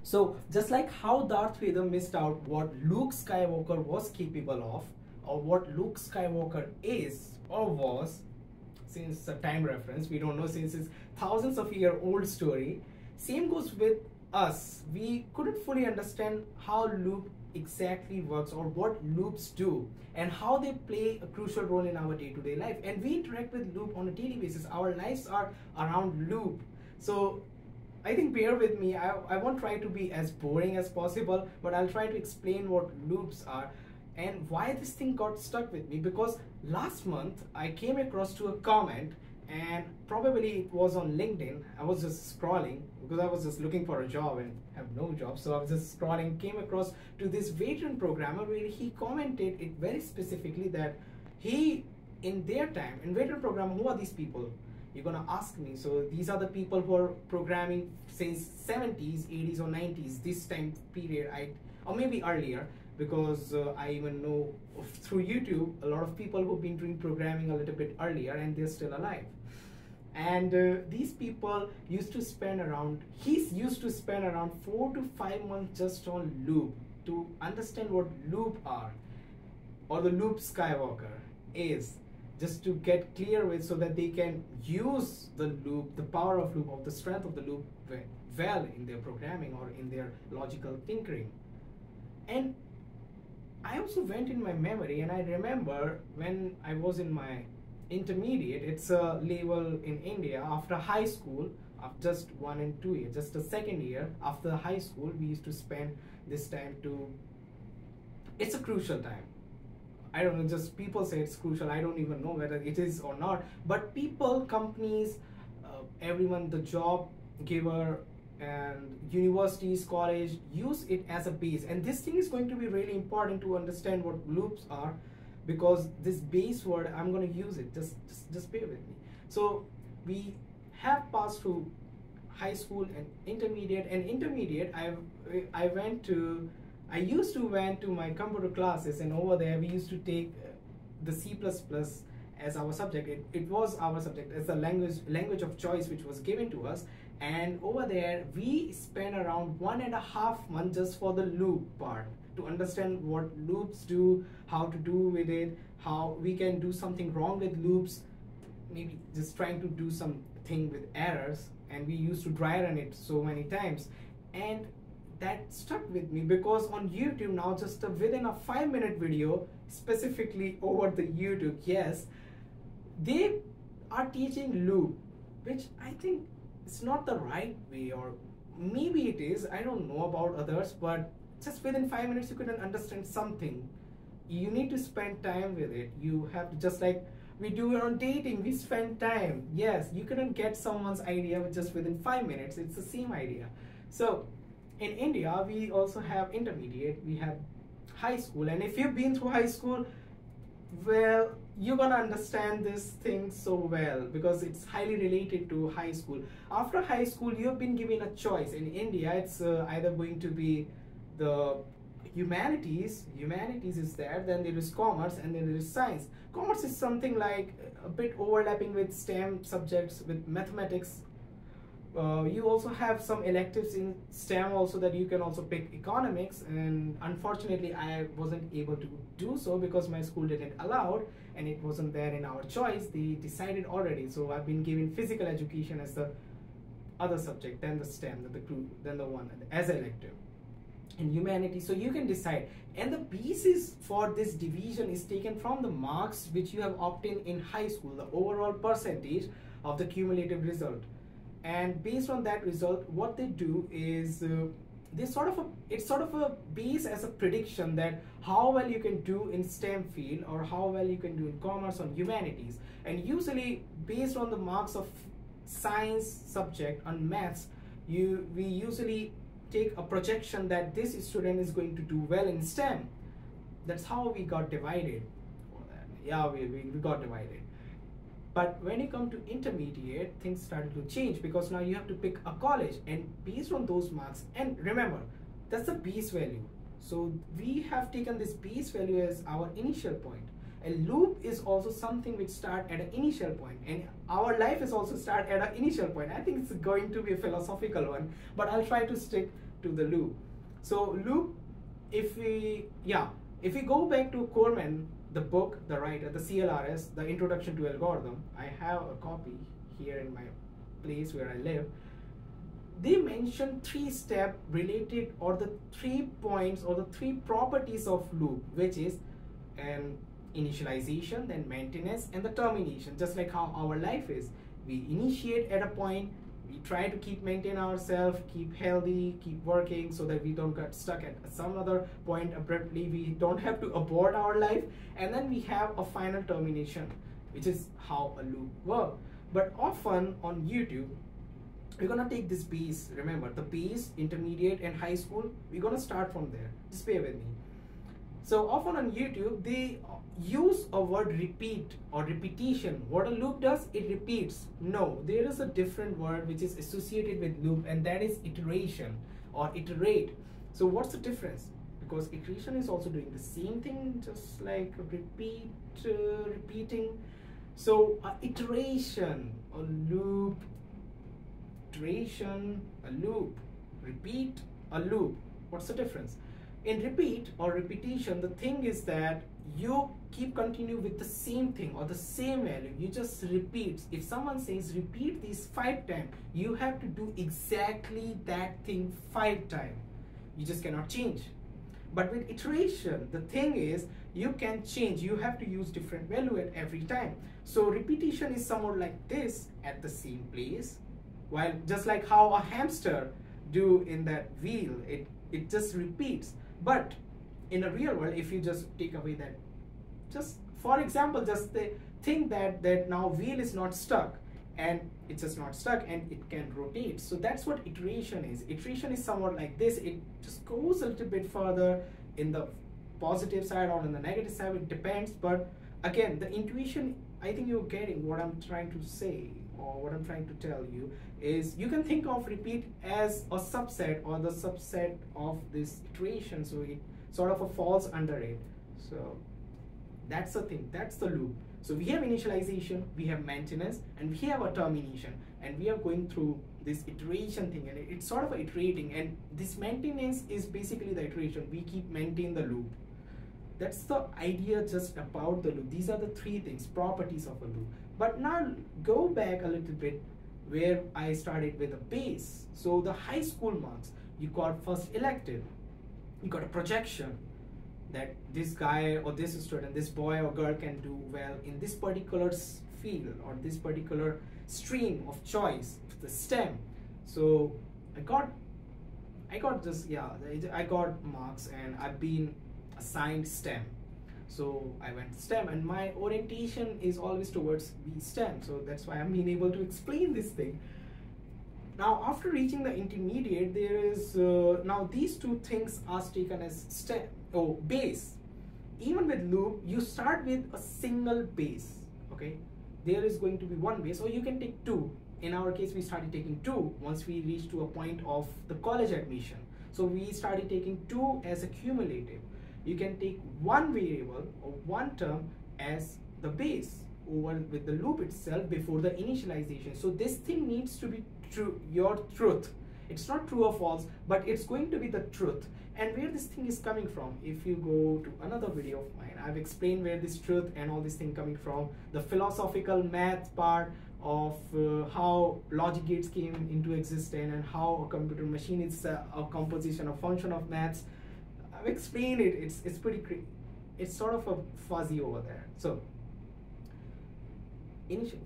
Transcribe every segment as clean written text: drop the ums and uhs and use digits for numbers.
So just like how Darth Vader missed out what Luke Skywalker was capable of, or what Luke Skywalker is or was, since a time reference, we don't know, since it's thousands of year old story, same goes with us. We couldn't fully understand how loop exactly works or what loops do and how they play a crucial role in our day-to-day life, and we interact with loop on a daily basis. Our lives are around loop. So I think bear with me. I won't try to be as boring as possible, but I'll try to explain what loops are and why this thing got stuck with me. Because last month I came across to a comment, and probably it was on LinkedIn. I was just scrolling because I was just looking for a job and have no job. So I was just scrolling, came across to this veteran programmer where he commented it very specifically that he, in their time, in veteran programmer, who are these people? You're gonna ask me. So these are the people who are programming since 70s, 80s or 90s, this time period, or maybe earlier, because I even know through YouTube a lot of people who've been doing programming a little bit earlier and they're still alive. And these people used to spend around, he used to spend around 4 to 5 months just on loop to understand what loop are, or the loop Skywalker is, just to get clear with, so that they can use the loop, the power of loop, of the strength of the loop well in their programming or in their logical thinking. And I also went in my memory, and I remember when I was in my intermediate, it's a level in India after high school, of just 1 and 2 years, just the second year after high school, we used to spend this time to, it's a crucial time. I don't know, just people say it's crucial. I don't even know whether it is or not, but people, companies, everyone, the job giver and universities, college, use it as a base. And this thing is going to be really important to understand what loops are, because this base word, I'm going to use it, just bear with me. So we have passed through high school and intermediate. I used to went to my computer classes, and over there we used to take the C++ as our subject. It was our subject as a language of choice which was given to us. And over there we spent around 1.5 months just for the loop part, to understand what loops do, how to do with it, how we can do something wrong with loops, maybe just trying to do something with errors. And we used to dry run it so many times, and that stuck with me, because on YouTube now, just within a 5-minute video, specifically over the YouTube, yes, they are teaching loop, which I think it's not the right way, or maybe it is, I don't know about others, but just within 5 minutes you couldn't understand something. You need to spend time with it. You have to, just like we do on dating, we spend time. Yes, you couldn't get someone's idea with just within 5 minutes. It's the same idea. So in India, we also have intermediate, we have high school, and if you've been through high school, well, you're gonna understand this thing so well, because it's highly related to high school. After high school, you've been given a choice. In India, it's either going to be the humanities is there, then there is commerce, and then there is science. Commerce is something like a bit overlapping with STEM subjects, with mathematics. You also have some electives in STEM also, that you can also pick economics, and unfortunately I wasn't able to do so because my school didn't allow it, and it wasn't there in our choice. They decided already. So I've been given physical education as the other subject, then the STEM, then the one as elective, and humanities. So you can decide, and the basis for this division is taken from the marks which you have obtained in high school, the overall percentage of the cumulative result. And based on that result, what they do is it's sort of a base as a prediction that how well you can do in STEM field, or how well you can do in commerce or humanities. And usually based on the marks of science subject on maths, we usually take a projection that this student is going to do well in STEM. That's how we got divided. Yeah, we got divided. But when you come to intermediate, things started to change, because now you have to pick a college, and based on those marks, and remember, that's the base value. So we have taken this base value as our initial point. A loop is also something which starts at an initial point, and our life is also start at an initial point. I think it's going to be a philosophical one, but I'll try to stick to the loop. So loop, if we go back to Corman, the book, the writer, the CLRS, the Introduction to Algorithm, I have a copy here in my place where I live. They mention 3-step related, or the 3 points or the 3 properties of loop, which is initialization, then maintenance, and the termination. Just like how our life is, we initiate at a point, we try to maintain ourselves, keep healthy, keep working, so that we don't get stuck at some other point abruptly. We don't have to abort our life, and then we have a final termination, which is how a loop works. But often on YouTube, we're gonna take this base. Remember, the base, intermediate, and high school, we're gonna start from there. Just bear with me. So often on YouTube, they use a word repeat or repetition. What a loop does, it repeats. No, there is a different word which is associated with loop, and that is iteration or iterate. So what's the difference? Because iteration is also doing the same thing, just like repeating. So iteration, a loop, iteration, a loop, repeat, a loop. What's the difference? In repeat or repetition, the thing is that you keep continue with the same thing or the same value. You just repeat. If someone says repeat these 5 times, you have to do exactly that thing 5 times. You just cannot change. But with iteration, the thing is you can change. You have to use different value at every time. So repetition is somewhat like this at the same place, while just like how a hamster do in that wheel, it just repeats. But in a real world, if you just take away that, just for example, just think that now wheel is not stuck, and it's just not stuck, and it can rotate. So that's what iteration is. Iteration is somewhat like this. It just goes a little bit further in the positive side or in the negative side. It depends. But again, the intuition, I think you're getting what I'm trying to say, or what I'm trying to tell you is, you can think of repeat as a subset or the subset of this iteration. So it sort of falls under it. So that's the thing, that's the loop. So we have initialization, we have maintenance, and we have a termination, and we are going through this iteration thing, and it's sort of iterating, and this maintenance is basically the iteration. We keep maintaining the loop. That's the idea just about the loop. These are the 3 things, properties of a loop. But now go back a little bit where I started with a base. So the high school marks, you got first elective, you got a projection that this guy or this student, this boy or girl can do well in this particular field or this particular stream of choice, the STEM. So I got marks, and I've been assigned STEM. So I went STEM, and my orientation is always towards the STEM. So that's why I'm being able to explain this thing. Now, after reaching the intermediate, there is now these 2 things are taken as STEM or base. Even with loop, you start with a single base. Okay, there is going to be 1 base, or you can take 2. In our case, we started taking 2 once we reached to a point of the college admission. So we started taking 2 as a cumulative. You can take 1 variable or 1 term as the base over with the loop itself before the initialization. So this thing needs to be true, your truth. It's not true or false, but it's going to be the truth. And where this thing is coming from, if you go to another video of mine, I've explained where this truth and all this thing coming from, the philosophical math part of how logic gates came into existence, and how a computer machine is a composition, a function of maths. I've explained it. It's pretty, it's sort of a fuzzy over there. So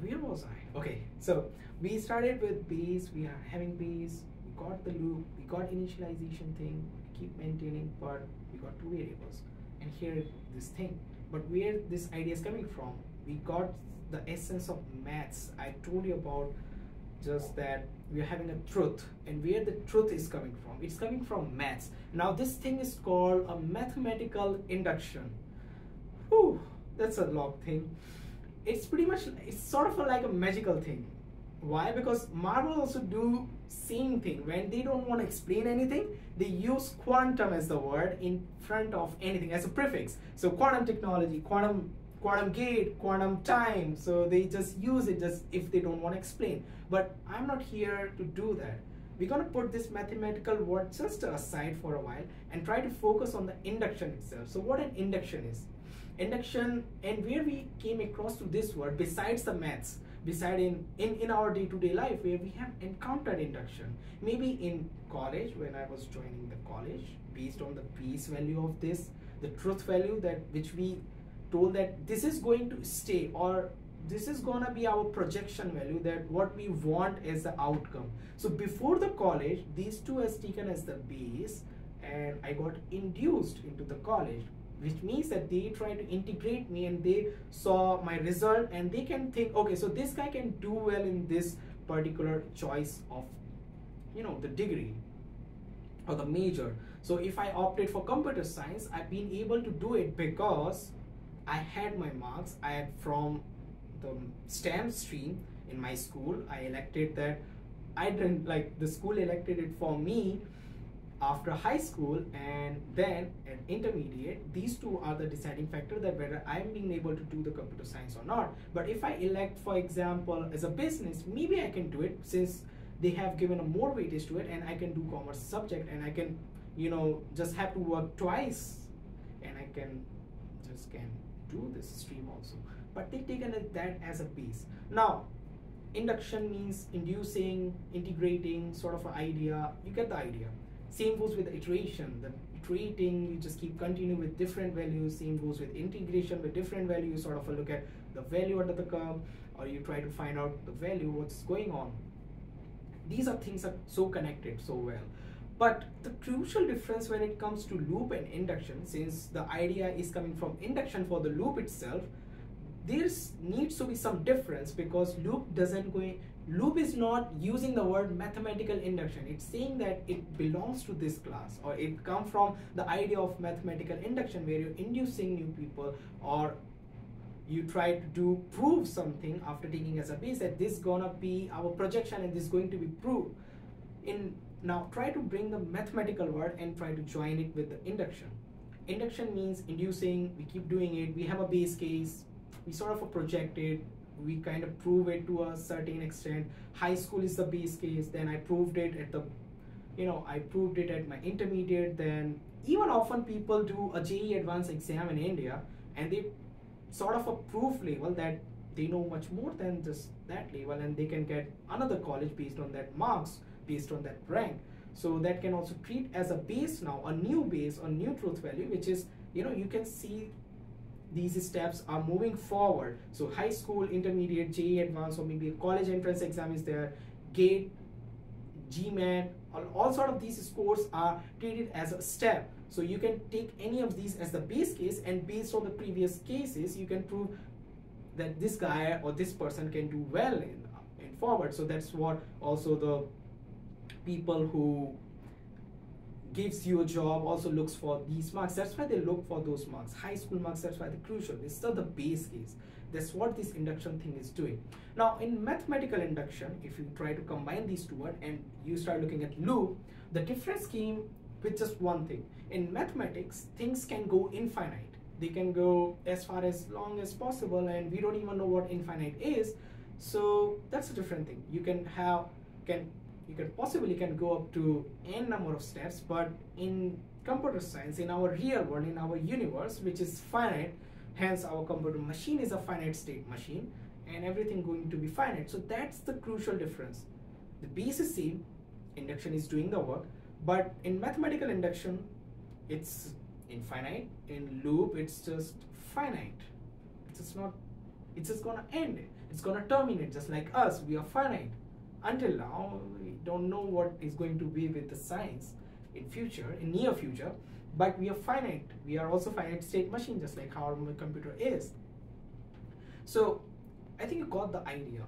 where was I? Okay, so we started with base. We are having base. We got the loop. We got initialization thing. We keep maintaining, but we got 2 variables. And here this thing. But where this idea is coming from? We got the essence of maths. I told you about just that we are having a truth, and where the truth is coming from, it's coming from maths. Now this thing is called a mathematical induction. Whew, that's a long thing. It's pretty much, it's sort of like a magical thing. Why? Because Marvel also do same thing. When they don't want to explain anything, they use quantum as the word in front of anything as a prefix. So quantum technology, quantum gate, quantum time. So they just use it just if they don't want to explain. But I'm not here to do that. we're going to put this mathematical word just aside for a while and try to focus on the induction itself. So what an induction is. Induction, and where we came across to this word besides the maths, beside in our day-to-day life, where we have encountered induction. Maybe in college, when I was joining the college, based on the base value of this, the truth value that which we told that this is going to stay, or this is gonna be our projection value, that what we want as the outcome. So before the college, these two is taken as the base, and I got induced into the college, which means that they try to integrate me, and they saw my result and they can think, okay, so this guy can do well in this particular choice of, you know, the degree or the major. So if I opted for computer science, I've been able to do it because I had my marks. I had from the STEM stream in my school. I elected that. I didn't like, the school elected it for me after high school, and then at intermediate. These two are the deciding factor that whether I'm being able to do the computer science or not. But if I elect, for example, as a business, maybe I can do it since they have given a more weightage to it, and I can do commerce subject, and I can, you know, just have to work twice, and I can do this stream also. But they taken that as a base. Now induction means inducing, integrating, sort of an idea. You get the idea. Same goes with the iteration. The iterating, you just keep continuing with different values. Same goes with integration with different values. Sort of a look at the value under the curve, or you try to find out the value, what's going on. These are things that are so connected so well. But the crucial difference when it comes to loop and induction, since the idea is coming from induction for the loop itself, there needs to be some difference, because loop is not using the word mathematical induction. It's saying that it belongs to this class, or it comes from the idea of mathematical induction, where you're inducing new people, or you try to prove something after taking as a base that this gonna be our projection and this is going to be proved. Now try to bring the mathematical word and try to join it with the induction. Induction means inducing, we keep doing it, we have a base case, we sort of project it, we kind of prove it to a certain extent. High school is the base case, then I proved it at the, I proved it at my intermediate. Then even often people do a JEE advanced exam in India, and they sort of a proof level that they know much more than just that level, and they can get another college based on that marks, based on that rank. So that can also treat as a base now, a new base or new truth value, which is, you can see these steps are moving forward. So high school, intermediate, JEE advanced, or maybe a college entrance exam is there, GATE, GMAT, all sort of these scores are treated as a step. So you can take any of these as the base case, and based on the previous cases, you can prove that this guy or this person can do well in forward. So that's what also the people who gives you a job also looks for these marks. That's why they look for those marks, high school marks. That's why they're crucial. It's still the base case. That's what this induction thing is doing. Now in mathematical induction, if you try to combine these two words and you start looking at loop, the difference came with just one thing. In mathematics, things can go infinite. They can go as far as long as possible, and we don't even know what infinite is. So that's a different thing. You can possibly go up to n number of steps, but in computer science, in our real world, in our universe, which is finite, hence our computer machine is a finite state machine, and everything going to be finite. So that's the crucial difference. The base is same, induction is doing the work, but in mathematical induction, it's infinite. In loop, it's just finite. It's just gonna end. It's gonna terminate, just like us. We are finite. Until now, we don't know what is going to be with the science in near future, but we are finite. We are also finite state machine, just like how our computer is. So I think you got the idea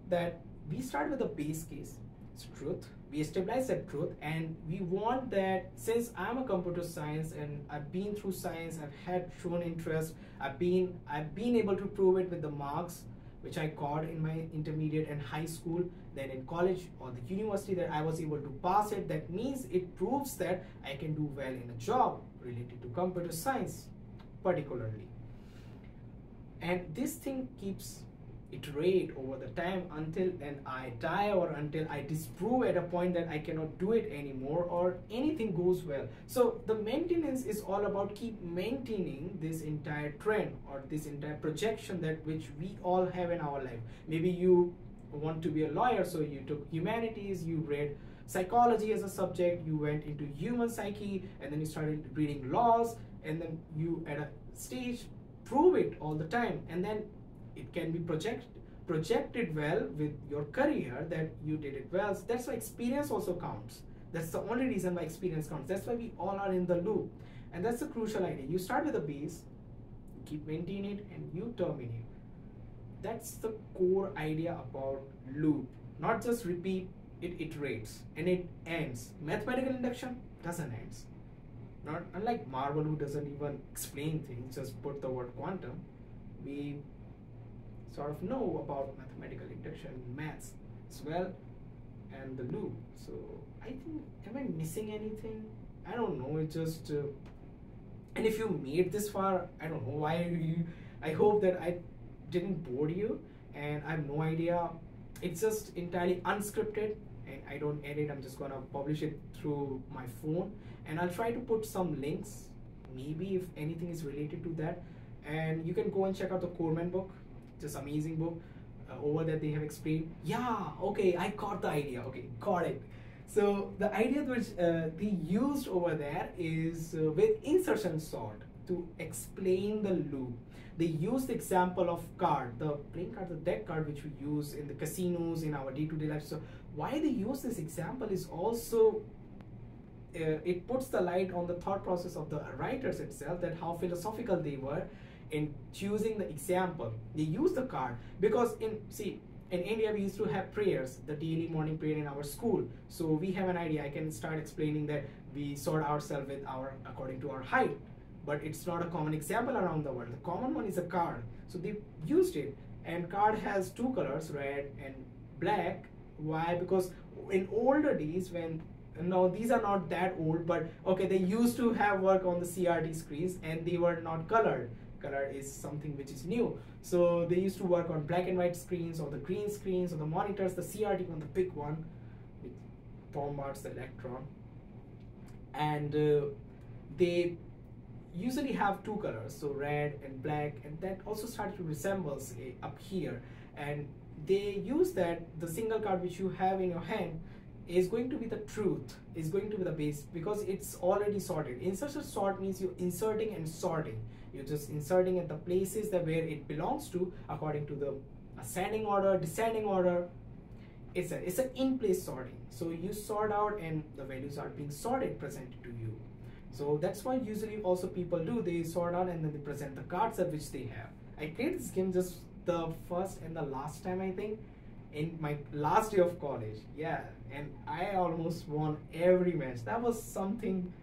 that we start with a base case, it's truth. We stabilize that truth, and we want that, since I'm a computer science and I've been through science, I've had shown interest, I've been able to prove it with the marks which I got in my intermediate and high school, then in college or the university, that I was able to pass it. That means it proves that I can do well in a job related to computer science particularly. And this thing keeps iterate over the time until then I die, or until I disprove at a point that I cannot do it anymore, or anything goes well. So the maintenance is all about keep maintaining this entire trend or this entire projection that which we all have in our life. Maybe you want to be a lawyer, so you took humanities, you read psychology as a subject, you went into human psyche, and then you started reading laws, and then you at a stage prove it all the time, and then it can be projected well with your career that you did it well. So that's why experience also counts. That's the only reason why experience counts. That's why we all are in the loop, and that's the crucial idea. You start with a base, you keep maintaining it, and you terminate. That's the core idea about loop. Not just repeat, it iterates and it ends. Mathematical induction doesn't end. Not unlike Marvel, who doesn't even explain things, just put the word quantum. We sort of know about mathematical induction, maths as well, and the loop. So I think, am I missing anything? I don't know. It just and if you made this far, I don't know why you. I hope that I didn't bore you, and I have no idea. It's just entirely unscripted, and I don't edit. I'm just gonna publish it through my phone, and I'll try to put some links, maybe if anything is related to that. And you can go and check out the Corman book. Just amazing book. Over there they have explained. Yeah, okay, I got the idea. Okay, got it. So the idea which they used over there is with insertion sort to explain the loop. They used the example of card, the playing card, the deck card, which we use in the casinos in our day-to-day life. So why they use this example is also it puts the light on the thought process of the writers itself, that how philosophical they were in choosing the example. They use the card because in India we used to have prayers, the daily morning prayer in our school. So we have an idea. I can start explaining that we sort ourselves with our according to our height, but it's not a common example around the world. The common one is a card. So they used it, and card has two colors, red and black. Why? Because in older days, when no, these are not that old, but okay, they used to have work on the CRT screens and they were not colored. Color is something which is new. So they used to work on black and white screens, or the green screens, or the monitors, the CRT one, the big one, which bombards the electron. And they usually have two colors, so red and black, and that also started to resemble up here. And they use that the single card which you have in your hand is going to be the truth, is going to be the base, because it's already sorted. Insertion sort means you're inserting and sorting. You're just inserting at the places that where it belongs to according to the ascending order, descending order. It's an in-place sorting. So you sort out and the values are being sorted, presented to you. So that's what usually also people do. They sort out and then they present the cards at which they have. I played this game just the first and the last time, I think, in my last day of college. Yeah, and I almost won every match. That was something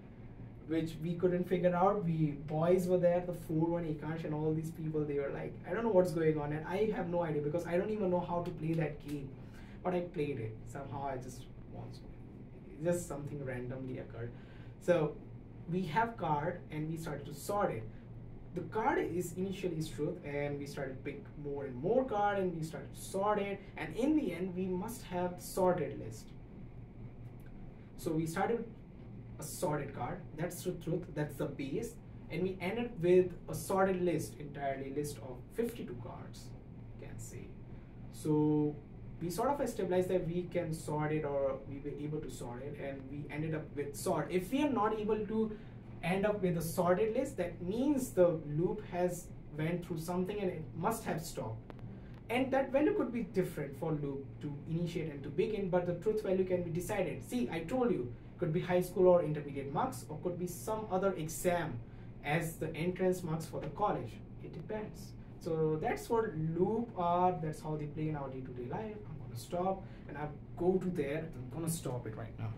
which we couldn't figure out. We boys were there, the 4-1 Ekansh and all these people, they were like, I don't know what's going on, and I have no idea because I don't even know how to play that game. But I played it. Somehow I just won. Just something randomly occurred. So we have card and we started to sort it. The card is initially is truth, and we started to pick more and more card and we started to sort it, and in the end we must have sorted list. So we started a sorted card, that's the truth, that's the base, and we ended with a sorted list, entirely list of 52 cards, you can say. So we sort of established that we can sort it, or we were able to sort it, and we ended up with sort. If we are not able to end up with a sorted list, that means the loop has went through something and it must have stopped. And that value could be different for loop to initiate and to begin, but the truth value can be decided. See, I told you, could be high school or intermediate marks, or could be some other exam as the entrance marks for the college. It depends. So that's what loop are, that's how they play in our day-to-day life. I'm gonna stop and I'll go to there. I'm gonna stop it right now.